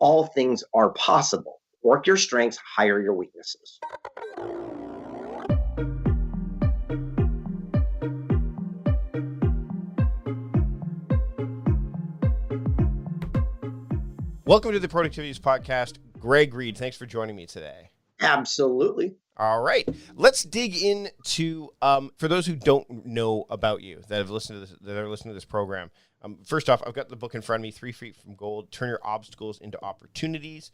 all things are possible. Work your strengths, hire your weaknesses. Welcome to the Productivities Podcast. Greg Reid, thanks for joining me today. Absolutely. All right, let's dig into, for those who don't know about you, that are listening to this program. First off, I've got the book in front of me, 3 Feet from Gold, Turn Your Obstacles into Opportunities.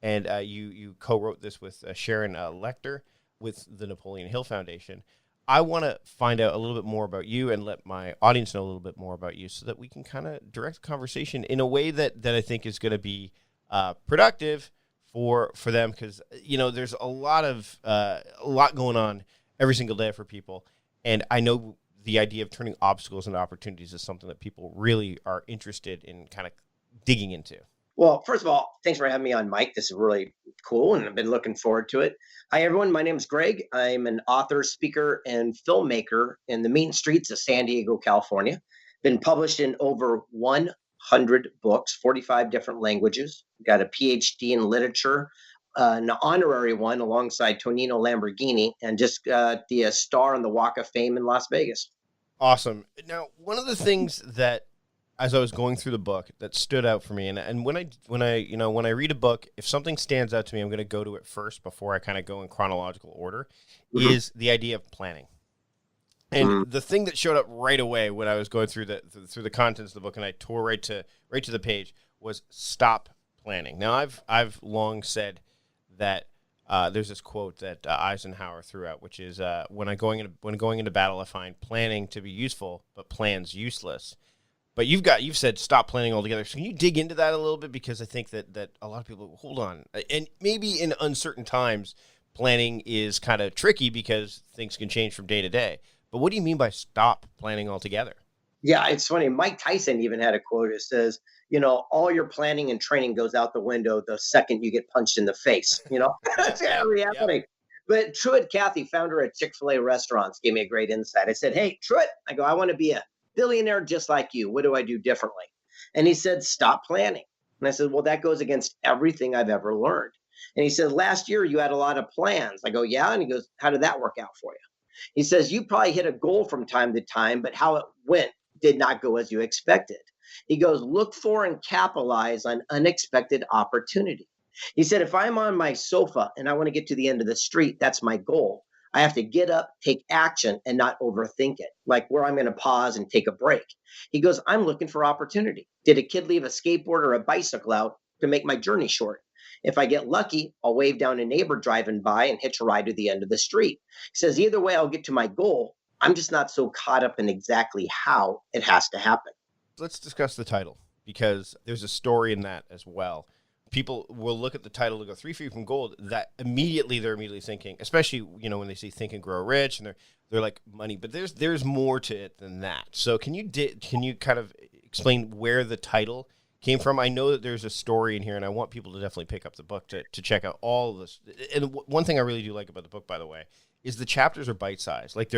And you co-wrote this with Sharon Lecter with the Napoleon Hill Foundation. I want to find out a little bit more about you and let my audience know a little bit more about you so that we can kind of direct the conversation in a way that I think is going to be productive for them, because there's a lot going on every single day for people, and I know the idea of turning obstacles into opportunities is something that people really are interested in kind of digging into. Well, first of all, thanks for having me on, Mike. This is really cool, and I've been looking forward to it. Hi, everyone. My name is Greg. I'm an author, speaker, and filmmaker in the mean streets of San Diego, California. Been published in over 100 books, 45 different languages. Got a PhD in literature, an honorary one alongside Tonino Lamborghini, and just got the star on the Walk of Fame in Las Vegas. Awesome. Now, one of the things that, as I was going through the book, that stood out for me, and when I read a book, if something stands out to me, I'm going to go to it first before I kind of go in chronological order, is the idea of planning. And the thing that showed up right away when I was going through the contents of the book, and I tore right to the page, was stop planning. Now, I've long said that there's this quote that Eisenhower threw out, which is when going into battle, I find planning to be useful, but plans useless. But you've said stop planning altogether. So can you dig into that a little bit? Because I think that a lot of people, hold on. And maybe in uncertain times, planning is kind of tricky because things can change from day to day. But what do you mean by stop planning altogether? Yeah, it's funny. Mike Tyson even had a quote that says, all your planning and training goes out the window the second you get punched in the face. That's reality. Yep. But Truett Cathy, founder of Chick-fil-A restaurants, gave me a great insight. I said, hey, Truett, I want to be a billionaire just like you. What do I do differently? And he said, stop planning. And I said, well, that goes against everything I've ever learned. And he said, last year you had a lot of plans. I go, yeah. And he goes, how did that work out for you? He says, you probably hit a goal from time to time, but how it went did not go as you expected. He goes, look for and capitalize on unexpected opportunity. He said, if I'm on my sofa and I want to get to the end of the street, that's my goal. I have to get up, take action, and not overthink it, like where I'm going to pause and take a break. He goes, I'm looking for opportunity. Did a kid leave a skateboard or a bicycle out to make my journey short? If I get lucky, I'll wave down a neighbor driving by and hitch a ride to the end of the street. He says, either way, I'll get to my goal. I'm just not so caught up in exactly how it has to happen. Let's discuss the title, because there's a story in that as well. People will look at the title and go 3 Feet from Gold. That they're immediately thinking, especially when they see Think and Grow Rich, and they're like money. But there's more to it than that. So can you kind of explain where the title came from? I know that there's a story in here, and I want people to definitely pick up the book to check out all of this. And one thing I really do like about the book, by the way, is the chapters are bite-sized. Like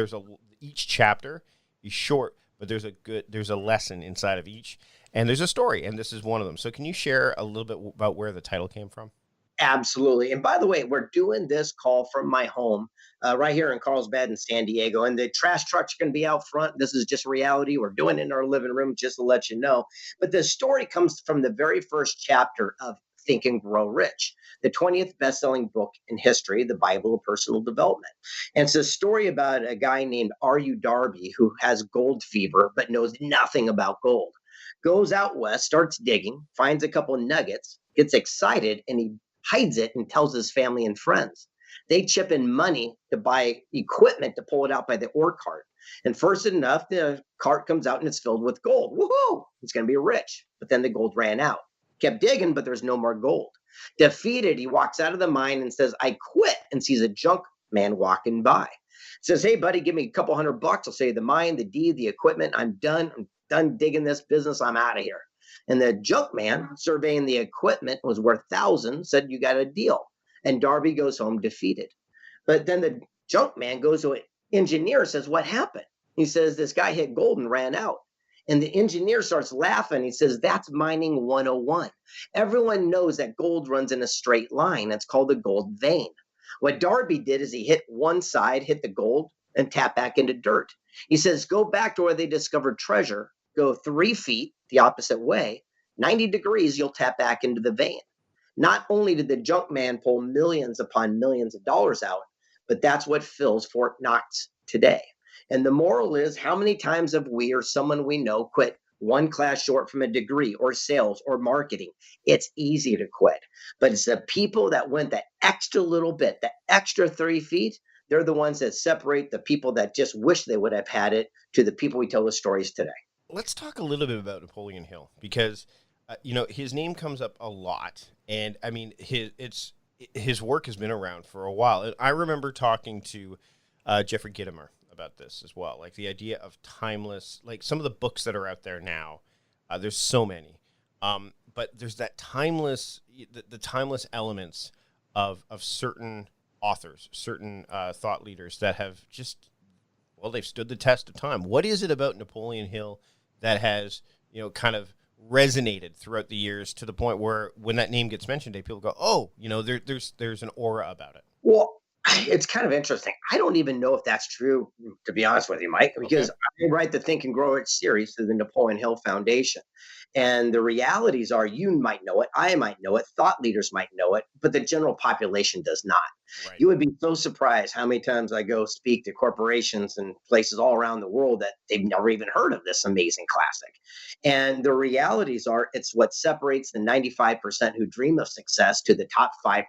each chapter is short, but there's a lesson inside of each. And there's a story, and this is one of them. So can you share a little bit about where the title came from? Absolutely. And by the way, we're doing this call from my home right here in Carlsbad in San Diego. And the trash truck's going to be out front. This is just reality. We're doing it in our living room just to let you know. But the story comes from the very first chapter of Think and Grow Rich, the 20th best-selling book in history, the Bible of personal development. And it's a story about a guy named R.U. Darby who has gold fever but knows nothing about gold. Goes out west, starts digging, finds a couple of nuggets, gets excited, and he hides it and tells his family and friends. They chip in money to buy equipment to pull it out by the ore cart. And first enough, the cart comes out and it's filled with gold. Woohoo! It's going to be rich. But then the gold ran out. Kept digging, but there's no more gold. Defeated, he walks out of the mine and says, I quit, and sees a junk man walking by. Says, hey, buddy, give me a couple $100. I'll sell you the mine, the deed, the equipment. I'm done digging this business. I'm out of here. And the junk man, surveying the equipment, was worth thousands, said, you got a deal. And Darby goes home defeated. But then the junk man goes to an engineer, says, what happened? He says, this guy hit gold and ran out. And the engineer starts laughing. He says, that's mining 101. Everyone knows that gold runs in a straight line. That's called the gold vein. What Darby did is he hit one side, hit the gold, and tap back into dirt. He says, go back to where they discovered treasure, go 3 feet the opposite way, 90 degrees, you'll tap back into the vein. Not only did the junk man pull millions upon millions of dollars out, but that's what fills Fort Knox today. And the moral is, how many times have we or someone we know quit one class short from a degree or sales or marketing? It's easy to quit, but it's the people that went the extra little bit, the extra 3 feet. They're the ones that separate the people that just wish they would have had it to the people we tell the stories today. Let's talk a little bit about Napoleon Hill, because his name comes up a lot, and I mean his work has been around for a while. And I remember talking to Jeffrey Gitomer about this as well, like the idea of timeless, like some of the books that are out there now. There's so many, but there's that timeless, the timeless elements of certain authors, certain thought leaders that have just, well, they've stood the test of time. What is it about Napoleon Hill that has, kind of resonated throughout the years to the point where when that name gets mentioned, people go, oh, there's an aura about it? Well, it's kind of interesting. I don't even know if that's true, to be honest with you, Mike, because I write the Think and Grow Rich series through the Napoleon Hill Foundation. And the realities are, you might know it, I might know it, thought leaders might know it, but the general population does not. Right. You would be so surprised how many times I go speak to corporations and places all around the world that they've never even heard of this amazing classic. And the realities are, it's what separates the 95% who dream of success to the top 5%,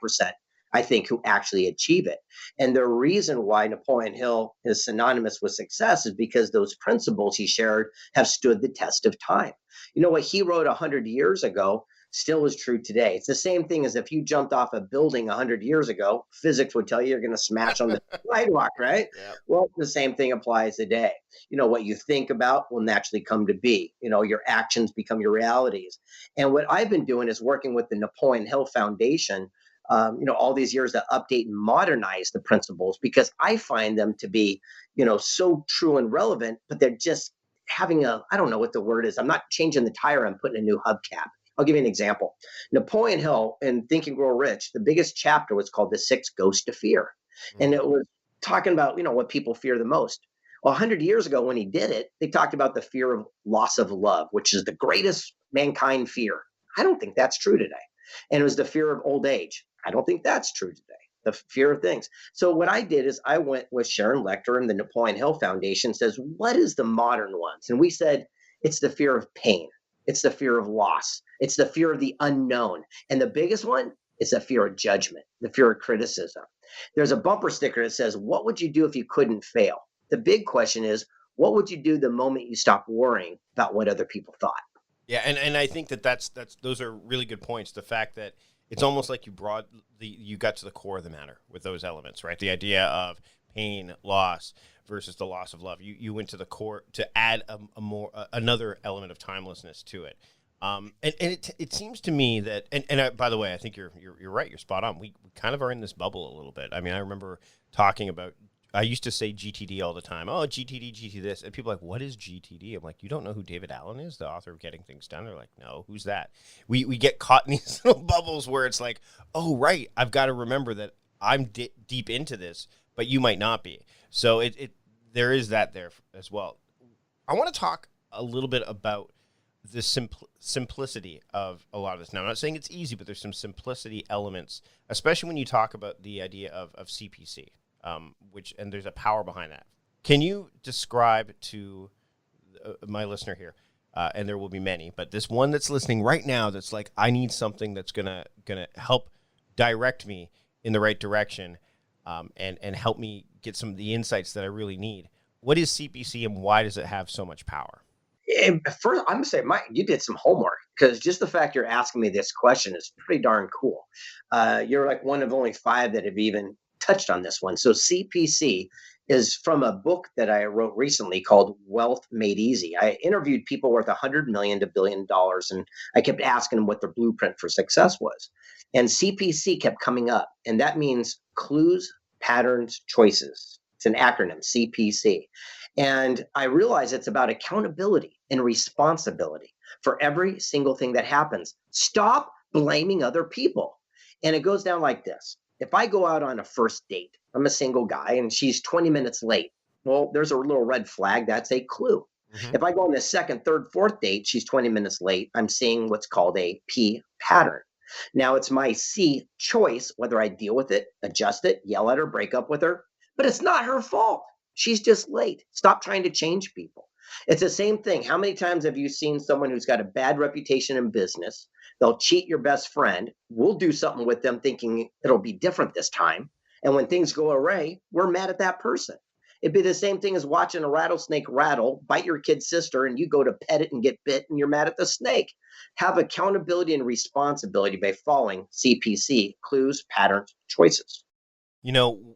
I think, who actually achieve it. And the reason why Napoleon Hill is synonymous with success is because those principles he shared have stood the test of time. What he wrote 100 years ago still is true today. It's the same thing as if you jumped off a building 100 years ago, physics would tell you you're going to smash on the sidewalk, right? Yeah. Well, the same thing applies today. What you think about will naturally come to be. Your actions become your realities. And what I've been doing is working with the Napoleon Hill Foundation all these years to update and modernize the principles, because I find them to be, so true and relevant, but they're just having I don't know what the word is. I'm not changing the tire, I'm putting a new hubcap. I'll give you an example. Napoleon Hill in Think and Grow Rich, the biggest chapter was called The Six Ghosts of Fear. Mm-hmm. And it was talking about, what people fear the most. Well, 100 years ago when he did it, they talked about the fear of loss of love, which is the greatest mankind fear. I don't think that's true today. And it was the fear of old age. I don't think that's true today. The fear of things. So what I did is I went with Sharon Lechter and the Napoleon Hill Foundation, says, what is the modern ones? And we said, it's the fear of pain. It's the fear of loss. It's the fear of the unknown. And the biggest one is the fear of judgment, the fear of criticism. There's a bumper sticker that says, what would you do if you couldn't fail? The big question is, what would you do the moment you stop worrying about what other people thought? Yeah, and I think that's those are really good points. The fact that it's almost like you got to the core of the matter with those elements, right? The idea of pain, loss versus the loss of love. You went to the core to add another element of timelessness to it. And it seems to me that, and by the way, I think you're right. You're spot on. We kind of are in this bubble a little bit. I mean, I remember talking about, I used to say GTD all the time. Oh, GTD this. And people are like, what is GTD? I'm like, you don't know who David Allen is, the author of Getting Things Done? They're like, no, who's that? We get caught in these little bubbles where it's like, oh, right, I've got to remember that I'm deep into this, but you might not be. So there is that there as well. I want to talk a little bit about the simplicity of a lot of this. Now, I'm not saying it's easy, but there's some simplicity elements, especially when you talk about the idea of CPC. And there's a power behind that. Can you describe to my listener here, and there will be many, but this one that's listening right now that's like, I need something that's gonna help direct me in the right direction, and help me get some of the insights that I really need. What is CPC and why does it have so much power? First, I'm going to say, Mike, you did some homework, because just the fact you're asking me this question is pretty darn cool. You're like one of only 5 that have even touched on this one. So CPC is from a book that I wrote recently called Wealth Made Easy. I interviewed people worth $100 million to $1 billion, and I kept asking them what their blueprint for success was. And CPC kept coming up, and that means clues, patterns, choices. It's an acronym, CPC. And I realize it's about accountability and responsibility for every single thing that happens. Stop blaming other people. And it goes down like this. If I go out on a first date, I'm a single guy and she's 20 minutes late. Well, there's a little red flag. That's a clue. Hmm. If I go on the second, third, fourth date, she's 20 minutes late. I'm seeing what's called a P pattern. Now it's my C choice whether I deal with it, adjust it, yell at her, break up with her, but it's not her fault. She's just late. Stop trying to change people. It's the same thing. How many times have you seen someone who's got a bad reputation in business? They'll cheat your best friend. We'll do something with them thinking it'll be different this time. And when things go awry, we're mad at that person. It'd be the same thing as watching a rattlesnake rattle, bite your kid's sister, and you go to pet it and get bit, and you're mad at the snake. Have accountability and responsibility by following CPC, clues, patterns, choices. You know,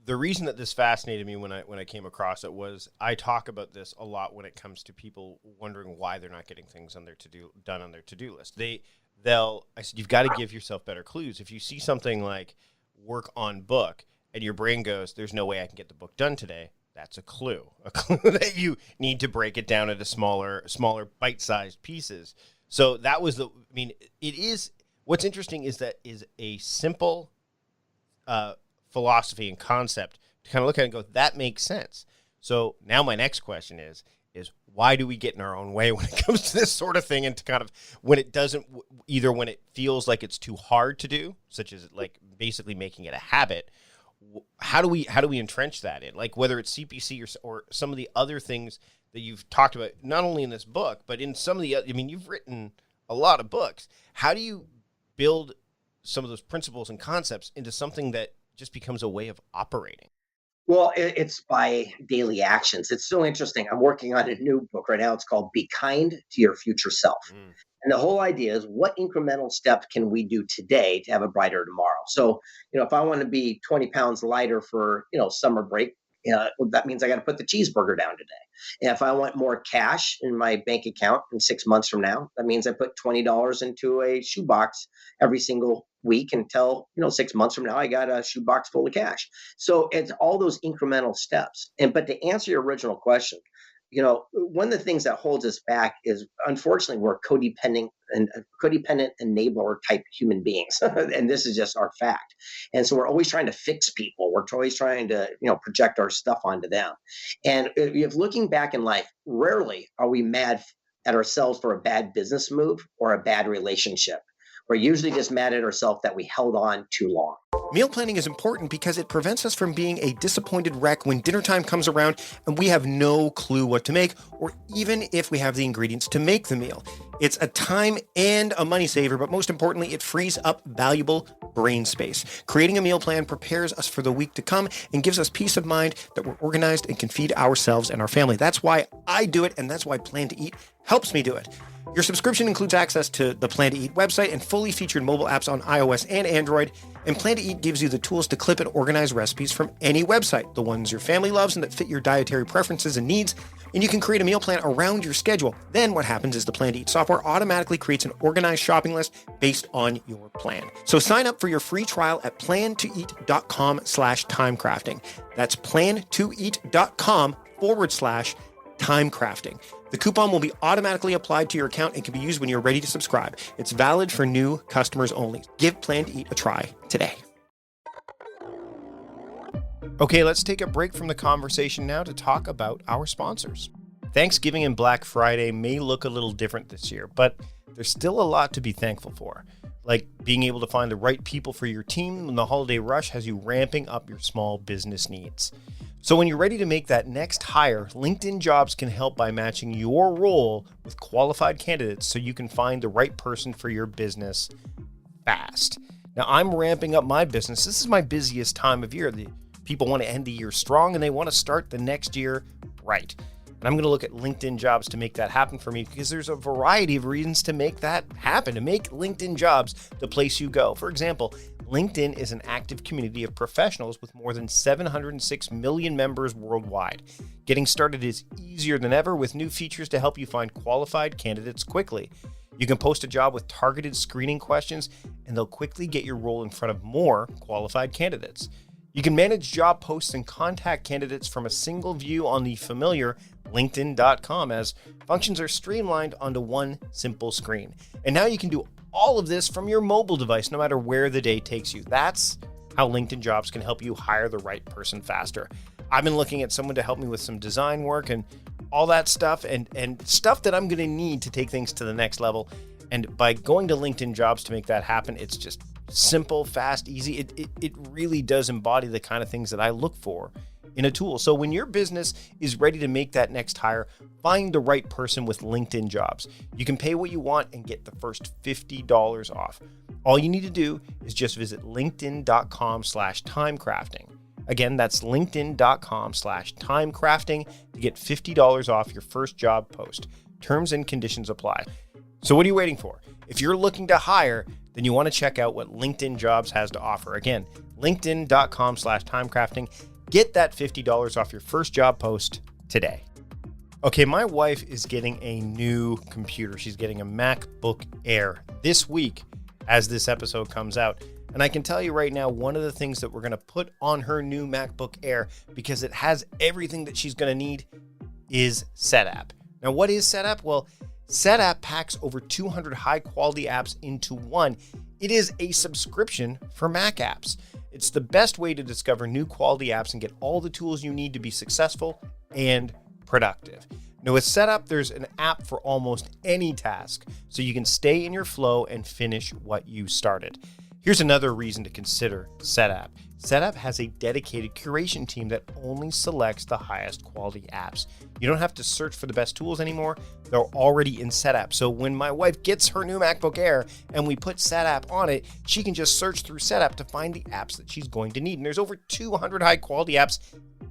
the reason that this fascinated me when I came across it was I talk about this a lot when it comes to people wondering why they're not getting things on their done on their to-do list. I said, you've got to give yourself better clues. If you see something like work on book and your brain goes, there's no way I can get the book done today, that's a clue that you need to break it down into smaller bite-sized pieces. So that was what's interesting is that is a simple philosophy and concept to kind of look at it and go, that makes sense. So now my next question is why do we get in our own way when it comes to this sort of thing, and to kind of when it doesn't, either when it feels like it's too hard to do, such as like basically making it a habit. How do we entrench that in, like, whether it's CPC or some of the other things that you've talked about, not only in this book, but in some of the other, you've written a lot of books. How do you build some of those principles and concepts into something that just becomes a way of operating? Well, it's by daily actions. It's so interesting. I'm working on a new book right now. It's called Be Kind to Your Future Self. Mm. And the whole idea is, what incremental steps can we do today to have a brighter tomorrow? So, if I want to be 20 pounds lighter for, summer break, that means I got to put the cheeseburger down today. And if I want more cash in my bank account in 6 months from now, that means I put $20 into a shoebox every single week until, 6 months from now, I got a shoebox full of cash. So it's all those incremental steps. But to answer your original question, one of the things that holds us back is, unfortunately, we're codependent enabler type human beings. And this is just our fact. And so we're always trying to fix people. We're always trying to, project our stuff onto them. And if looking back in life, rarely are we mad at ourselves for a bad business move or a bad relationship. We're usually just mad at ourselves that we held on too long. Meal planning is important because it prevents us from being a disappointed wreck when dinner time comes around and we have no clue what to make, or even if we have the ingredients to make the meal. It's a time and a money saver, but most importantly, it frees up valuable brain space. Creating a meal plan prepares us for the week to come and gives us peace of mind that we're organized and can feed ourselves and our family. That's why I do it, and that's why Plan to Eat helps me do it. Your subscription includes access to the Plan to Eat website and fully featured mobile apps on iOS and Android. And Plan to Eat gives you the tools to clip and organize recipes from any website, the ones your family loves and that fit your dietary preferences and needs. And you can create a meal plan around your schedule. Then what happens is the Plan to Eat software automatically creates an organized shopping list based on your plan. So sign up for your free trial at plantoeat.com/timecrafting. That's plantoeat.com/timecrafting. The coupon will be automatically applied to your account and can be used when you're ready to subscribe. It's valid for new customers only. Give Plan to Eat a try today. Okay, let's take a break from the conversation now to talk about our sponsors. Thanksgiving and Black Friday may look a little different this year, but there's still a lot to be thankful for, like being able to find the right people for your team when the holiday rush has you ramping up your small business needs. So when you're ready to make that next hire, LinkedIn Jobs can help by matching your role with qualified candidates so you can find the right person for your business fast. Now, I'm ramping up my business. This is my busiest time of year. The people want to end the year strong and they want to start the next year right. And I'm going to look at LinkedIn Jobs to make that happen for me, because there's a variety of reasons to make that happen, to make LinkedIn Jobs the place you go. For example, LinkedIn is an active community of professionals with more than 706 million members worldwide. Getting started is easier than ever with new features to help you find qualified candidates quickly. You can post a job with targeted screening questions, and they'll quickly get your role in front of more qualified candidates. You can manage job posts and contact candidates from a single view on the familiar LinkedIn.com, as functions are streamlined onto one simple screen. And now you can do all of this from your mobile device, no matter where the day takes you. That's how LinkedIn Jobs can help you hire the right person faster. I've been looking at someone to help me with some design work and all that stuff and stuff that I'm going to need to take things to the next level. And by going to LinkedIn Jobs to make that happen, it's just simple, fast, easy. It really does embody the kind of things that I look for in a tool. So when your business is ready to make that next hire, find the right person with LinkedIn Jobs. You can pay what you want and get the first $50 off. All you need to do is just visit linkedin.com/timecrafting. Again, that's linkedin.com/timecrafting to get $50 off your first job post. Terms and conditions apply. So what are you waiting for? If you're looking to hire, then you want to check out what LinkedIn Jobs has to offer. Again, linkedin.com/timecrafting. Get that $50 off your first job post today. Okay, my wife is getting a new computer. She's getting a MacBook Air this week as this episode comes out. And I can tell you right now, one of the things that we're going to put on her new MacBook Air, because it has everything that she's going to need, is Setapp. Now, what is Setapp? Well, Setapp packs over 200 high-quality apps into one. It is a subscription for Mac apps. It's the best way to discover new quality apps and get all the tools you need to be successful and productive. Now, with Setapp, there's an app for almost any task, so you can stay in your flow and finish what you started. Here's another reason to consider Setapp. Setapp has a dedicated curation team that only selects the highest quality apps. You don't have to search for the best tools anymore. They're already in Setapp. So when my wife gets her new MacBook Air and we put Setapp on it, she can just search through Setapp to find the apps that she's going to need. And there's over 200 high quality apps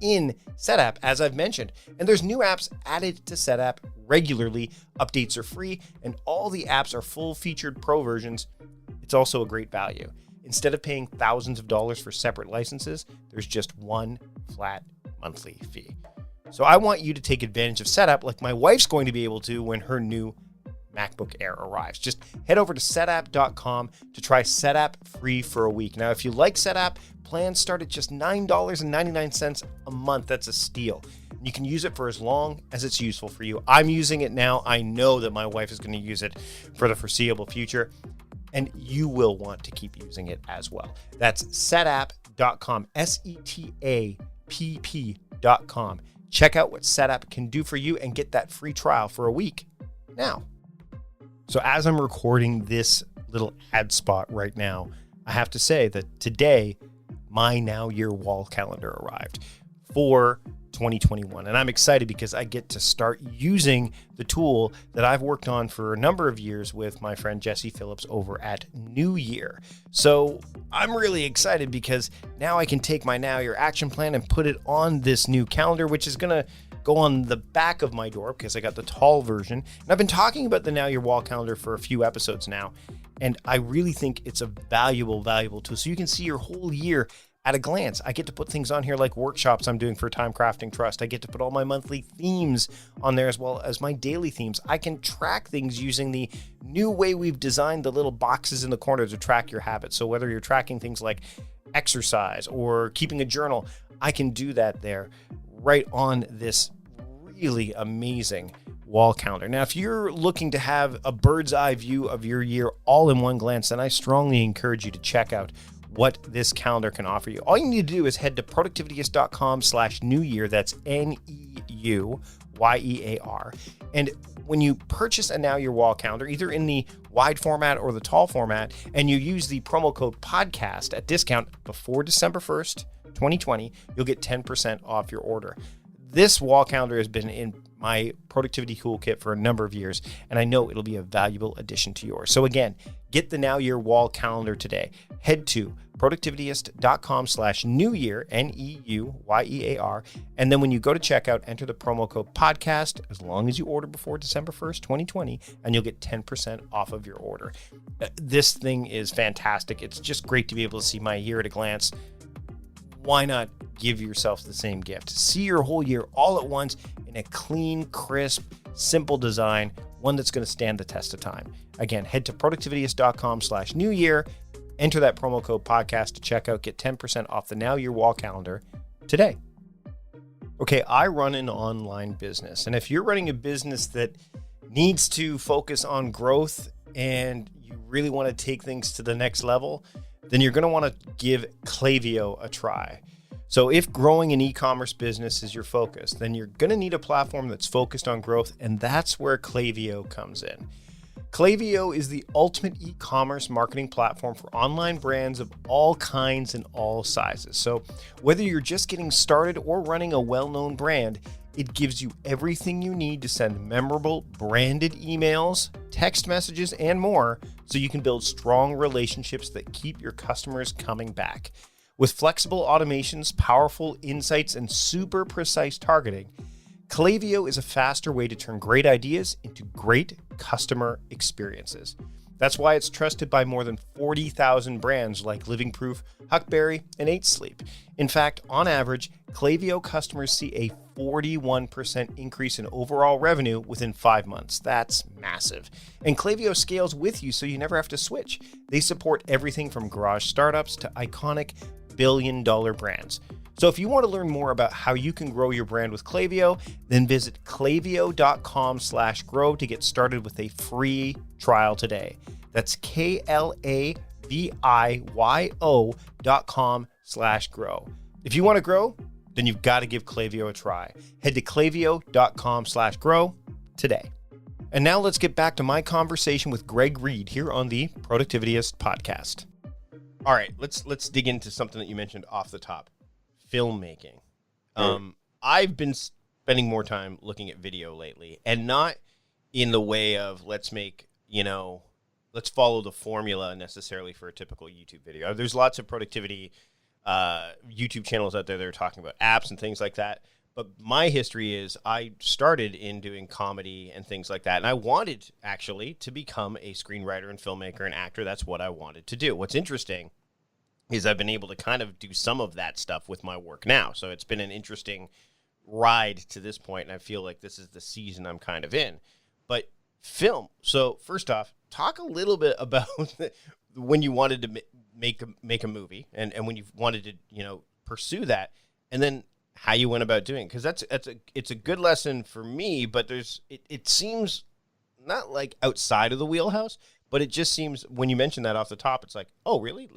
in Setapp, as I've mentioned. And there's new apps added to Setapp regularly. Updates are free, and all the apps are full-featured pro versions. It's also a great value. Instead of paying thousands of dollars for separate licenses, there's just one flat monthly fee. So I want you to take advantage of Setapp like my wife's going to be able to when her new MacBook Air arrives. Just head over to setapp.com to try Setapp free for a week. Now, if you like Setapp, plans start at just $9.99 a month. That's a steal. You can use it for as long as it's useful for you. I'm using it now. I know that my wife is going to use it for the foreseeable future, and you will want to keep using it as well. That's setapp.com, SETAPP.com. Check out what Setapp can do for you and get that free trial for a week now. So as I'm recording this little ad spot right now, I have to say that today, my Now Year wall calendar arrived for 2021. And I'm excited because I get to start using the tool that I've worked on for a number of years with my friend Jesse Phillips over at New Year. So I'm really excited because now I can take my Now Year action plan and put it on this new calendar, which is going to go on the back of my door because I got the tall version. And I've been talking about the Now Year wall calendar for a few episodes now, and I really think it's a valuable tool. So you can see your whole year at a glance. I get to put things on here like workshops I'm doing for Time Crafting Trust. I get to put all my monthly themes on there as well as my daily themes. I can track things using the new way we've designed the little boxes in the corner to track your habits. So whether you're tracking things like exercise or keeping a journal, I can do that there right on this really amazing wall calendar. Now, if you're looking to have a bird's eye view of your year all in one glance, then I strongly encourage you to check out what this calendar can offer you. All you need to do is head to productivityist.com/New Year. That's NEUYEAR. And when you purchase a Now Year wall calendar, either in the wide format or the tall format, and you use the promo code podcast at discount before December 1st, 2020, you'll get 10% off your order. This wall calendar has been in my productivity toolkit for a number of years, and I know it'll be a valuable addition to yours. So again, get the Now Year wall calendar today. Head to productivityist.com/New Year, NEUYEAR. And then when you go to checkout, enter the promo code podcast as long as you order before December 1st, 2020, and you'll get 10% off of your order. This thing is fantastic. It's just great to be able to see my year at a glance. Why not give yourself the same gift? See your whole year all at once in a clean, crisp, simple design, one that's going to stand the test of time. Again, head to productivityist.com/New Year, Enter that promo code podcast to check out. Get 10% off the Now Your Wall calendar today. Okay, I run an online business. And if you're running a business that needs to focus on growth and you really want to take things to the next level, then you're going to want to give Klaviyo a try. So if growing an e-commerce business is your focus, then you're going to need a platform that's focused on growth, and that's where Klaviyo comes in. Klaviyo is the ultimate e-commerce marketing platform for online brands of all kinds and all sizes. So whether you're just getting started or running a well-known brand, it gives you everything you need to send memorable branded emails, text messages, and more so you can build strong relationships that keep your customers coming back. With flexible automations, powerful insights, and super precise targeting, Klaviyo is a faster way to turn great ideas into great customer experiences. That's why it's trusted by more than 40,000 brands like Living Proof, Huckberry, and 8 Sleep. In fact, on average, Klaviyo customers see a 41% increase in overall revenue within 5 months. That's massive. And Klaviyo scales with you so you never have to switch. They support everything from garage startups to iconic billion-dollar brands. So if you want to learn more about how you can grow your brand with Klaviyo, then visit klaviyo.com/grow to get started with a free trial today. That's KLAVIYO.com/grow. If you want to grow, then you've got to give Klaviyo a try. Head to klaviyo.com/grow today. And now let's get back to my conversation with Greg Reid here on the Productivityist podcast. All right, let's dig into something that you mentioned off the top. Filmmaking. I've been spending more time looking at video lately, and not in the way of let's follow the formula necessarily for a typical YouTube video. There's lots of productivity YouTube channels out there that are talking about apps and things like that. But my history is I started in doing comedy and things like that, and I wanted actually to become a screenwriter and filmmaker and actor. That's what I wanted to do. What's interesting is I've been able to kind of do some of that stuff with my work now. So it's been an interesting ride to this point, and I feel like this is the season I'm kind of in. But film. So first off, talk a little bit about when you wanted to make a movie and when you wanted to, pursue that, and then how you went about doing it. Because it's a good lesson for me, but it seems not like outside of the wheelhouse, but it just seems when you mention that off the top, it's like, oh, really?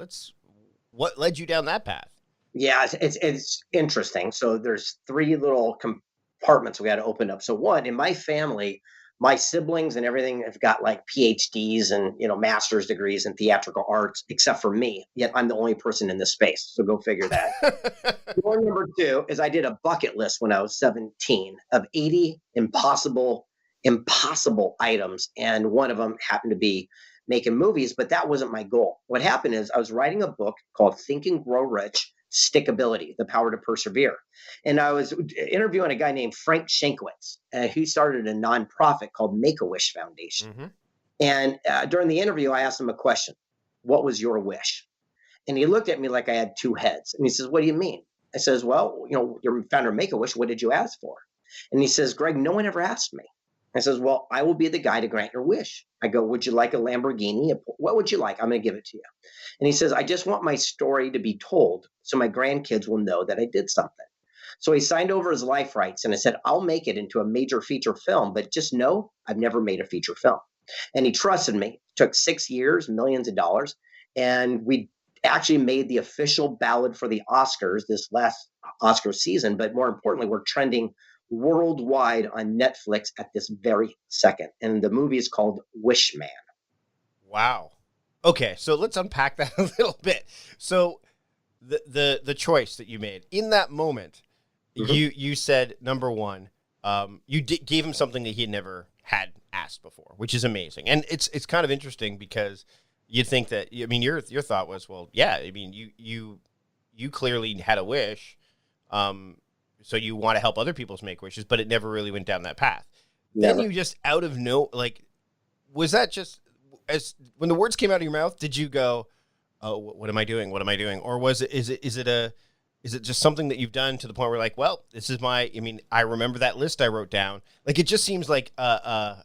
What led you down that path? Yeah, it's interesting. So there's 3 little compartments we got to open up. So one, in my family, my siblings and everything have got like PhDs and master's degrees in theatrical arts, except for me. Yet I'm the only person in this space. So go figure that. Door number 2 is I did a bucket list when I was 17 of 80 impossible items, and one of them happened to be making movies, but that wasn't my goal. What happened is I was writing a book called Think and Grow Rich, Stickability, The Power to Persevere. And I was interviewing a guy named Frank Shankwitz, who started a nonprofit called Make-A-Wish Foundation. Mm-hmm. And during the interview, I asked him a question. What was your wish? And he looked at me like I had 2 heads. And he says, what do you mean? I says, well, your founder of Make-A-Wish, what did you ask for? And he says, Greg, no one ever asked me. I says, well, I will be the guy to grant your wish. I go, would you like a Lamborghini? What would you like? I'm going to give it to you. And he says, I just want my story to be told so my grandkids will know that I did something. So he signed over his life rights, and I said, I'll make it into a major feature film, but just know I've never made a feature film. And he trusted me. It took 6 years, millions of dollars. And we actually made the official ballot for the Oscars this last Oscar season. But more importantly, we're trending worldwide on Netflix at this very second. And the movie is called Wish Man. Wow. Okay, so let's unpack that a little bit. So the choice that you made in that moment, mm-hmm. you said, number one, you gave him something that he had never had asked before, which is amazing. And it's kind of interesting because you'd think that, I mean, your thought was, well, yeah, I mean, you clearly had a wish, so you want to help other people's make wishes, but it never really went down that path. Never. Then you just was that just as when the words came out of your mouth, did you go, oh, what am I doing? What am I doing? Or is it just something that you've done to the point where like, well, this is I remember that list I wrote down. Like, it just seems like a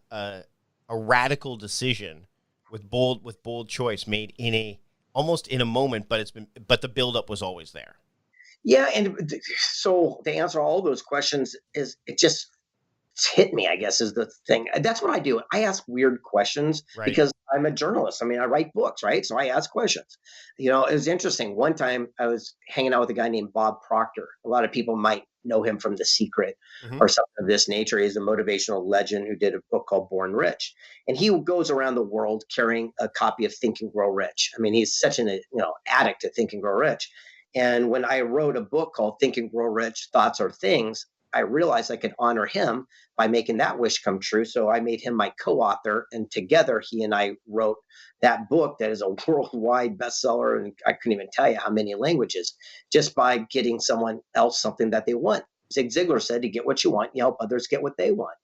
radical decision with bold choice made in almost in a moment, but the buildup was always there. Yeah, and so to answer all those questions is it just hit me, I guess, is the thing. That's what I do. I ask weird questions Right. because I'm a journalist. I mean, I write books, right? So I ask questions. It was interesting. One time I was hanging out with a guy named Bob Proctor. A lot of people might know him from The Secret Hmm. or something of this nature. He's a motivational legend who did a book called Born Rich. And he goes around the world carrying a copy of Think and Grow Rich. I mean, he's such an addict to Think and Grow Rich. And when I wrote a book called Think and Grow Rich, Thoughts Are Things, I realized I could honor him by making that wish come true. So I made him my co-author, and together he and I wrote that book that is a worldwide bestseller, and I couldn't even tell you how many languages, just by getting someone else something that they want. Zig Ziglar said, "You get what you want, you help others get what they want."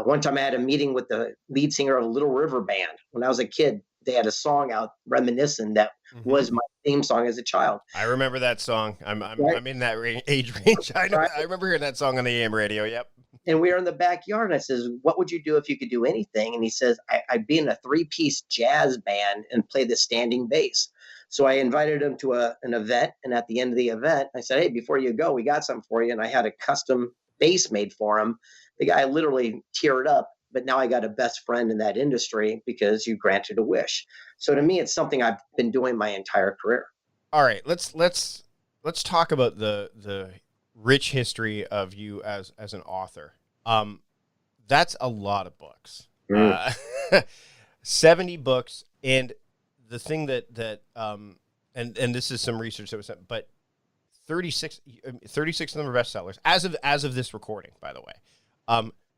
One time I had a meeting with the lead singer of Little River Band. When I was a kid, they had a song out reminiscent that Hmm. was my theme song as a child. I remember that song. Right? I'm in that age range. I know. Right. I remember hearing that song on the AM radio. Yep. And we were in the backyard. And I says, "What would you do if you could do anything?" And he says, I'd be in a 3-piece jazz band and play the standing bass. So I invited him to an event. And at the end of the event, I said, "Hey, before you go, we got something for you." And I had a custom bass made for him. The guy literally teared up. But now I got a best friend in that industry because you granted a wish. So to me, it's something I've been doing my entire career. All right. Let's talk about the rich history of you as an author. That's a lot of books. Mm. 70 books, and the thing and this is some research that was done, but 36 of them are bestsellers as of this recording, by the way.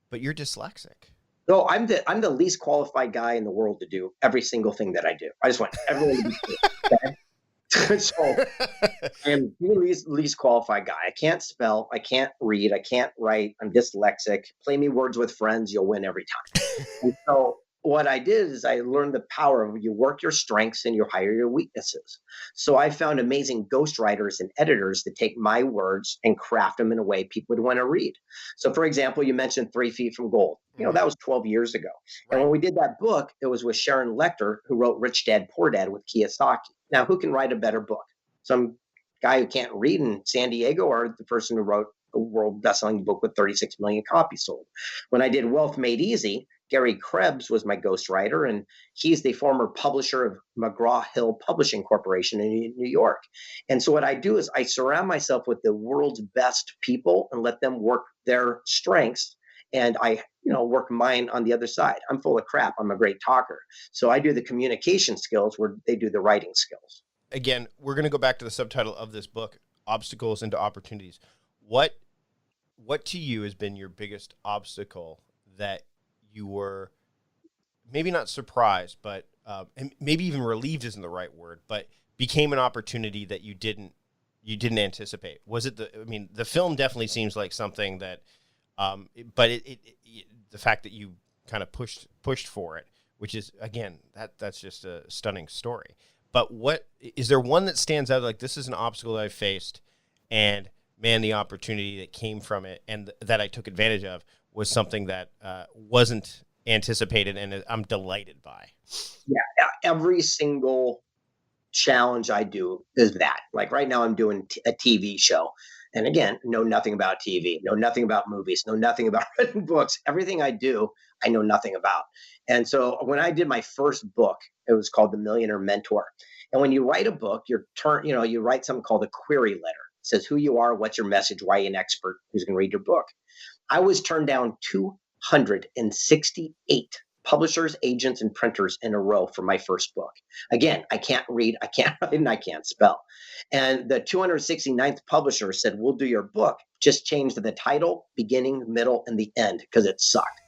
But you're dyslexic. No, I'm the least qualified guy in the world to do every single thing that I do. I just want everyone to be clear. Okay? So I am the least qualified guy. I can't spell. I can't read. I can't write. I'm dyslexic. Play me Words with Friends. You'll win every time. And so what I did is I learned the power of you work your strengths and you hire your weaknesses. So I found amazing ghostwriters and editors that take my words and craft them in a way people would want to read. So for example, you mentioned 3 Feet from Gold. That was 12 years ago. And Right. when we did that book, it was with Sharon Lechter, who wrote Rich Dad, Poor Dad with Kiyosaki. Now, who can write a better book? Some guy who can't read in San Diego, or the person who wrote a world best-selling book with 36 million copies sold? When I did Wealth Made Easy, Gary Krebs was my ghostwriter, and he's the former publisher of McGraw-Hill Publishing Corporation in New York. And so what I do is I surround myself with the world's best people and let them work their strengths, and I work mine on the other side. I'm full of crap. I'm a great talker. So I do the communication skills where they do the writing skills. Again, we're going to go back to the subtitle of this book, Obstacles into Opportunities. What to you has been your biggest obstacle that you were maybe not surprised, but and maybe even relieved isn't the right word, but became an opportunity that you didn't anticipate? Was it the film definitely seems like something that, but the fact that you kind of pushed for it, which is, again, that's just a stunning story. But what is there one that stands out, like, this is an obstacle that I faced, and man, the opportunity that came from it and that I took advantage of was something that wasn't anticipated, and I'm delighted by? Yeah, every single challenge I do is that. Like right now, I'm doing a TV show. And again, know nothing about TV, know nothing about movies, know nothing about written books. Everything I do, I know nothing about. And so when I did my first book, it was called The Millionaire Mentor. And when you write a book, you write something called a query letter. It says who you are, what's your message, why are you an expert, who's going to read your book. I was turned down 268 publishers, agents, and printers in a row for my first book. Again, I can't read, I can't write, and I can't spell. And the 269th publisher said, "We'll do your book. Just change the title, beginning, middle, and the end," because it sucked.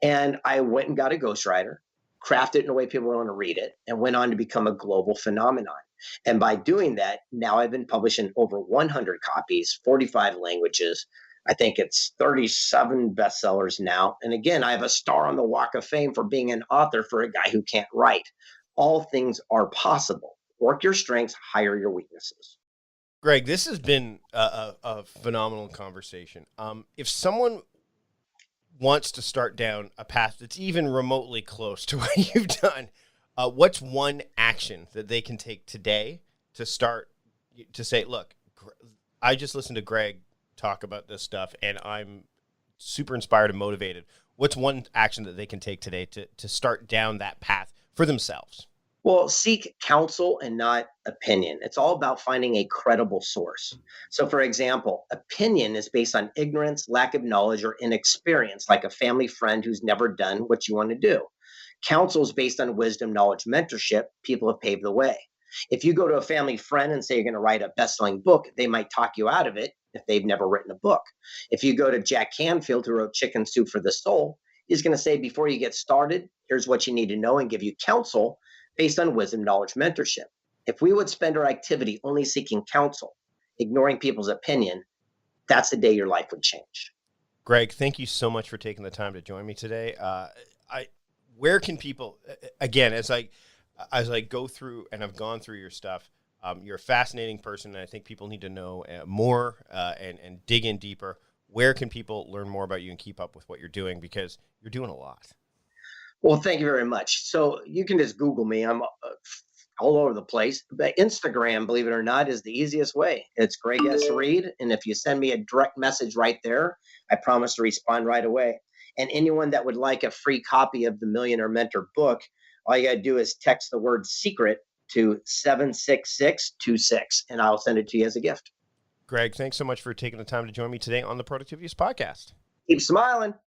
And I went and got a ghostwriter, crafted it in a way people want to read it, and went on to become a global phenomenon. And by doing that, now I've been published in over 100 copies, 45 languages. I think it's 37 bestsellers now. And again, I have a star on the Walk of Fame for being an author for a guy who can't write. All things are possible. Work your strengths, hire your weaknesses. Greg, this has been a phenomenal conversation. If someone wants to start down a path that's even remotely close to what you've done, What's one action that they can take today to start to say, look, I just listened to Greg talk about this stuff and I'm super inspired and motivated. What's one action that they can take today to start down that path for themselves? Well, seek counsel and not opinion. It's all about finding a credible source. So, for example, opinion is based on ignorance, lack of knowledge, or inexperience, like a family friend who's never done what you want to do. Counsel is based on wisdom, knowledge, mentorship. People have paved the way. If you go to a family friend and say you're going to write a best-selling book, they might talk you out of it if they've never written a book. If you go to Jack Canfield, who wrote Chicken Soup for the Soul, he's going to say, before you get started, here's what you need to know and give you counsel based on wisdom, knowledge, mentorship. If we would spend our activity only seeking counsel, ignoring people's opinion, that's the day your life would change. Greg, thank you so much for taking the time to join me today. Where can people, again, as I go through and I've gone through your stuff, you're a fascinating person, and I think people need to know more and dig in deeper. Where can people learn more about you and keep up with what you're doing? Because you're doing a lot. Well, thank you very much. So you can just Google me. I'm all over the place. But Instagram, believe it or not, is the easiest way. It's Greg S. Reid. And if you send me a direct message right there, I promise to respond right away. And anyone that would like a free copy of the Millionaire Mentor book, all you got to do is text the word secret to 76626, and I'll send it to you as a gift. Greg, thanks so much for taking the time to join me today on the Productivityist podcast. Keep smiling.